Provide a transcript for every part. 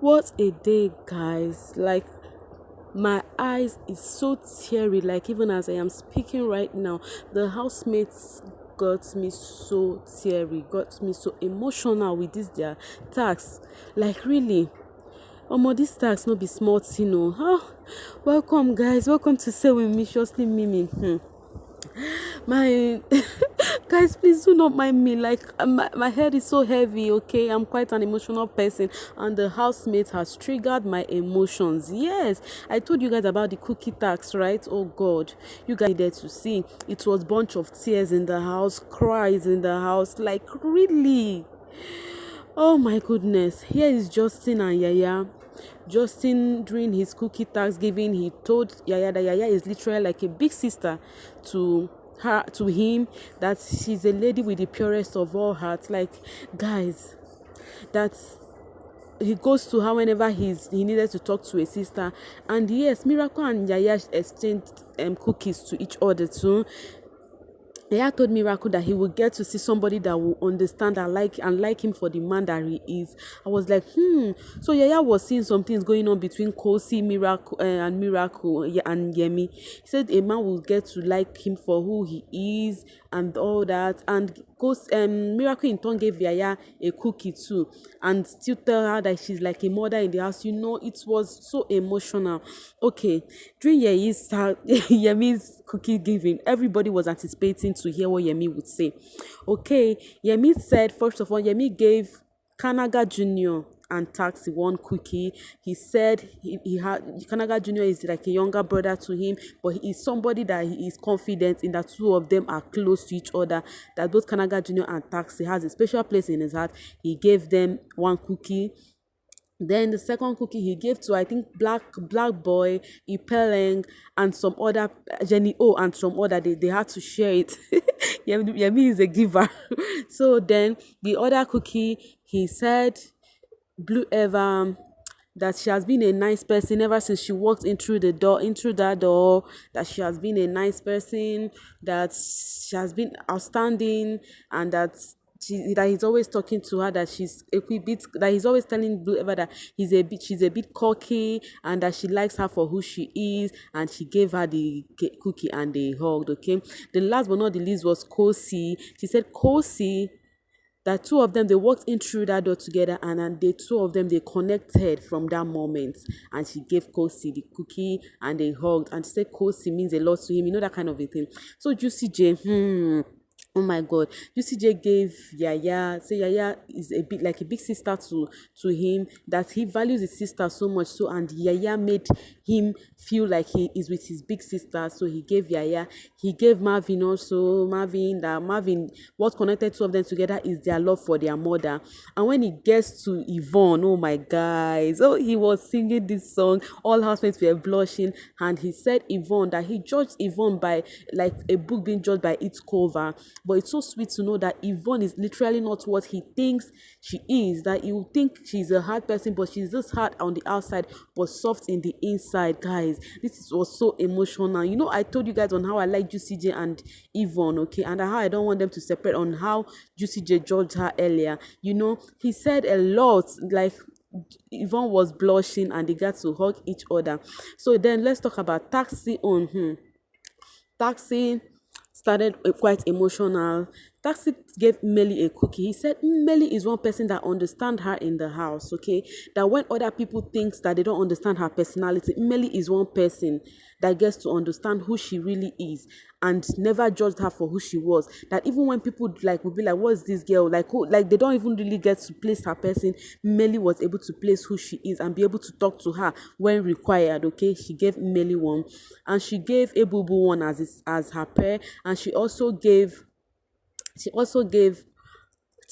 What a day, guys. Like, my eyes is so teary. Like, even as I am speaking right now, the housemates got me so teary, got me so emotional with this their tax. Like, really. This tax no be small thing, oh. Welcome, guys. Welcome to Say With Me, Shortly Mimi. My guys, please do not mind me. Like, my head is so heavy. Okay, I'm quite an emotional person, and the housemate has triggered my emotions. Yes, I told you guys about the cookie tax, right? Oh God, you guys needed to see. It was bunch of tears in the house, cries in the house. Like, really. Oh my goodness. Here is Justin and Yaya. Justin, during his cookie Thanksgiving, he told Yaya that Yaya is literally like a big sister to her, to him, that she's a lady with the purest of all hearts. Like, guys, that he goes to her whenever he needed to talk to a sister. And yes, Miracle and Yaya exchanged cookies to each other too. Yaya told Miracle that he will get to see somebody that will understand and like him for the man that he is. I was like, So Yaya was seeing some things going on between Khosi, Miracle, and Yemi. He said a man will get to like him for who he is and all that. And Miracle in turn gave Yaya a cookie too, and still tell her that she's like a mother in the house. It was so emotional. Okay, during Yemi's cookie giving, everybody was anticipating to hear what Yemi would say. Okay, Yemi said, first of all, Yemi gave Kanaga Junior and Taxi one cookie. He said he had Kanaga Junior is like a younger brother to him, but he is somebody that he is confident in, that two of them are close to each other, that both Kanaga Junior and Taxi has a special place in his heart. He gave them one cookie. Then the second cookie he gave to, I think, Black Boy, Ipeleng, and some other Jennyo and some other. They had to share it. Yemi is a giver. So then the other cookie, he said Blue Eva, that she has been a nice person ever since she walked into that door, that she has been a nice person, that she has been outstanding, and that he's always talking to her, that that he's always telling Blue Eva that she's a bit cocky, and that she likes her for who she is, and she gave her the cookie and they hugged. Okay, the last but not the least was Khosi. She said Khosi, that two of them, they walked in through that door together, and then the two of them, they connected from that moment, and she gave Khosi the cookie and they hugged, and she said Khosi means a lot to him, that kind of a thing. So Juicy J, oh my God, Juicy J gave Yaya, say Yaya is a bit like a big sister to him, that he values his sister so much, so, and Yaya made him feel like he is with his big sister, so he gave Yaya. He gave Marvin also, Marvin, what connected two of them together is their love for their mother. And when he gets to Yvonne, oh my guys, he was singing this song, all housemates were blushing, and he said Yvonne, that he judged Yvonne by like a book being judged by its cover. But it's so sweet to know that Yvonne is literally not what he thinks she is, that you think she's a hard person, but she's just hard on the outside but soft in the inside. Guys, this was so emotional. I told you guys on how I like Juicy J and Yvonne, okay, and how I don't want them to separate, on how Juicy J judged her earlier. He said a lot, like Yvonne was blushing and they got to hug each other. So then let's talk about Taxi on Taxi started quite emotional. Taxi gave Melly a cookie. He said Melly is one person that understands her in the house, okay? That when other people think that they don't understand her personality, Melly is one person that gets to understand who she really is and never judged her for who she was. That even when people would be like, what's this girl? Like they don't even really get to place her person, Melly was able to place who she is and be able to talk to her when required, okay? She gave Melly one, and she gave Ebubu one as her pair, and she also gave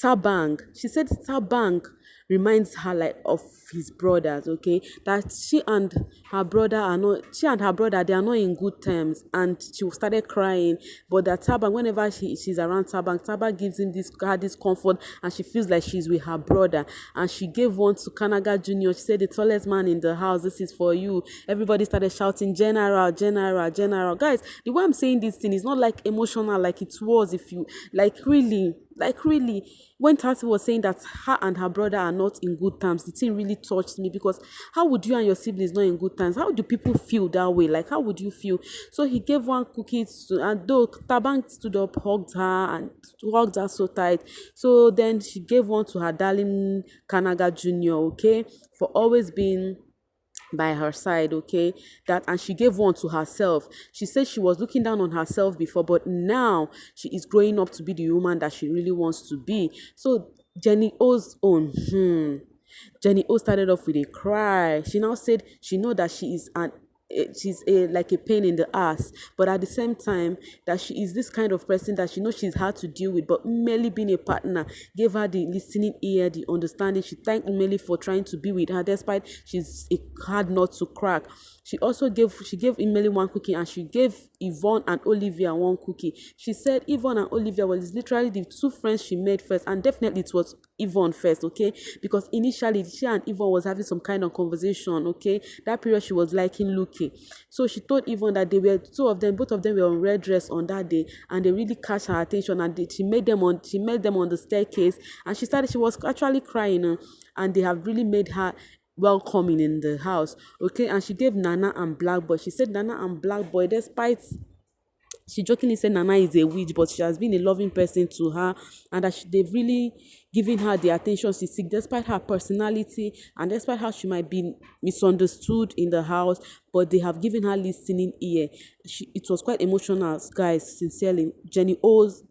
Tabang. She said Tabang reminds her like of his brothers, okay? That she and her brother they are not in good terms, and she started crying. But that Tabang, whenever she's around Tabang gives her this comfort, and she feels like she's with her brother. And she gave one to Kanaga Junior. She said, the tallest man in the house, this is for you. Everybody started shouting, General, General, General. Guys, the way I'm saying this thing is not like emotional like it was, if you like, really. Like really, when Tati was saying that her and her brother are not in good terms, the thing really touched me, because how would you and your siblings not in good terms? How do people feel that way? Like how would you feel? So he gave one cookie to, and though Tabang stood up, hugged her so tight. So then she gave one to her darling Kanaga Junior, okay, for always being by her side, okay, that, and she gave one to herself. She said she was looking down on herself before, but now she is growing up to be the woman that she really wants to be. So Jenny O's own, Jenny O started off with a cry. She now said she know that she's a like a pain in the ass, but at the same time that she is this kind of person that she knows she's hard to deal with, but merely being a partner gave her the listening ear, the understanding. She thanked Umeli for trying to be with her despite she's a hard nut to crack. She gave Emily one cookie, and she gave Yvonne and Olivia one cookie. She said Yvonne and Olivia was literally the two friends she made first, and definitely it was Yvonne first, okay, because initially she and Yvonne was having some kind of conversation, okay, that period she was liking Luke. So she told Yvonne that they were both of them were on red dress on that day, and they really catch her attention, and she met them on the staircase, and she was actually crying, and they have really made her welcoming in the house, okay. And she gave Nana and Black Boy. She said Nana and Black Boy, despite she jokingly said Nana is a witch, but she has been a loving person to her, and that they've really given her the attention she seeks, despite her personality and despite how she might be misunderstood in the house, but they have given her listening ear. It was quite emotional, guys, sincerely. Jenny O's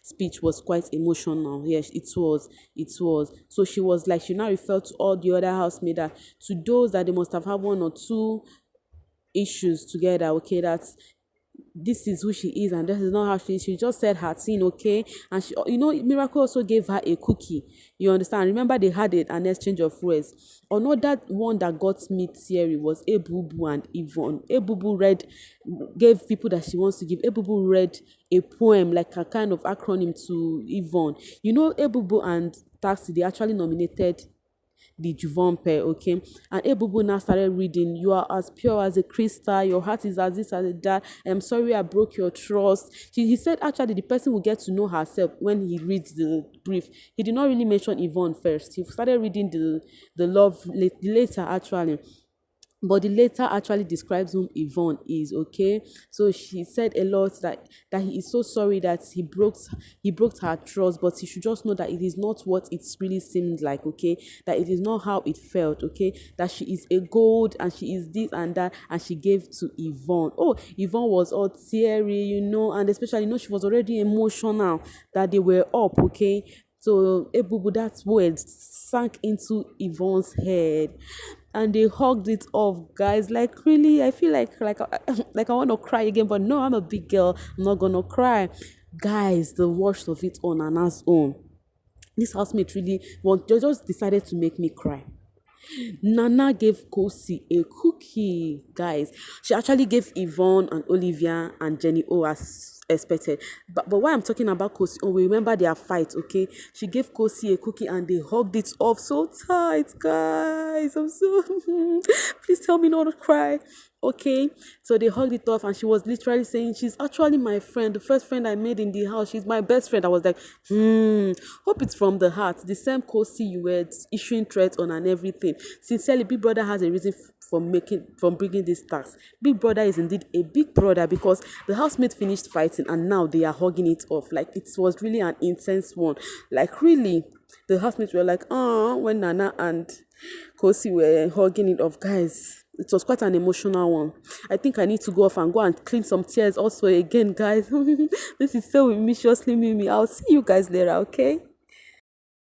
speech was quite emotional. Yes, it was. So she was like, she now referred to all the other housemates, that to those that they must have had one or two issues together, okay, that's this is who she is and this is not how she is. She just said her thing, okay. And she, Miracle also gave her a cookie, you understand. Remember, they had an exchange of words. Another one that got me teary was Ebubu and Yvonne. Ebubu gave people that she wants to give. Ebubu read a poem, like a kind of acronym to Yvonne. Ebubu and Taxi, they actually nominated the Juvon pair, okay. And Ebubu now started reading, "You are as pure as a crystal, your heart is as this as that. I'm sorry I broke your trust." He said actually the person will get to know herself when he reads the brief. He did not really mention Yvonne first. He started reading the later actually. But the letter actually describes whom Yvonne is, okay. So she said a lot that he is so sorry that he broke her trust, but he should just know that it is not what it really seemed like, okay. That it is not how it felt, okay. That she is a gold and she is this and that, and she gave to Yvonne. Oh, Yvonne was all teary, and especially she was already emotional that they were up, okay. So Ebubu, that word sank into Yvonne's head, and they hugged it off, guys. Like really, I feel like like I want to cry again, but no, I'm a big girl. I'm not gonna cry, guys. The worst of it on Anna's own. This housemate really just decided to make me cry. Nana gave Kosi a cookie, guys. She actually gave Yvonne and Olivia and Jenny O as expected. But why I'm talking about Kosi, remember their fight, okay? She gave Kosi a cookie and they hugged it off so tight, guys. I'm so please tell me not to cry. Okay, so they hugged it off, and she was literally saying, "She's actually my friend, the first friend I made in the house. She's my best friend." I was like, hope it's from the heart. The same Kosi you were issuing threats on and everything. Sincerely, Big Brother has a reason from bringing this task. Big Brother is indeed a big brother, because the housemates finished fighting and now they are hugging it off. Like, it was really an intense one. Like, really, the housemates were like, when Nana and Kosi were hugging it off, guys. It was quite an emotional one. I think I need to go off and go and clean some tears also again, guys. This is so viciously Mimi. I'll see you guys later, okay?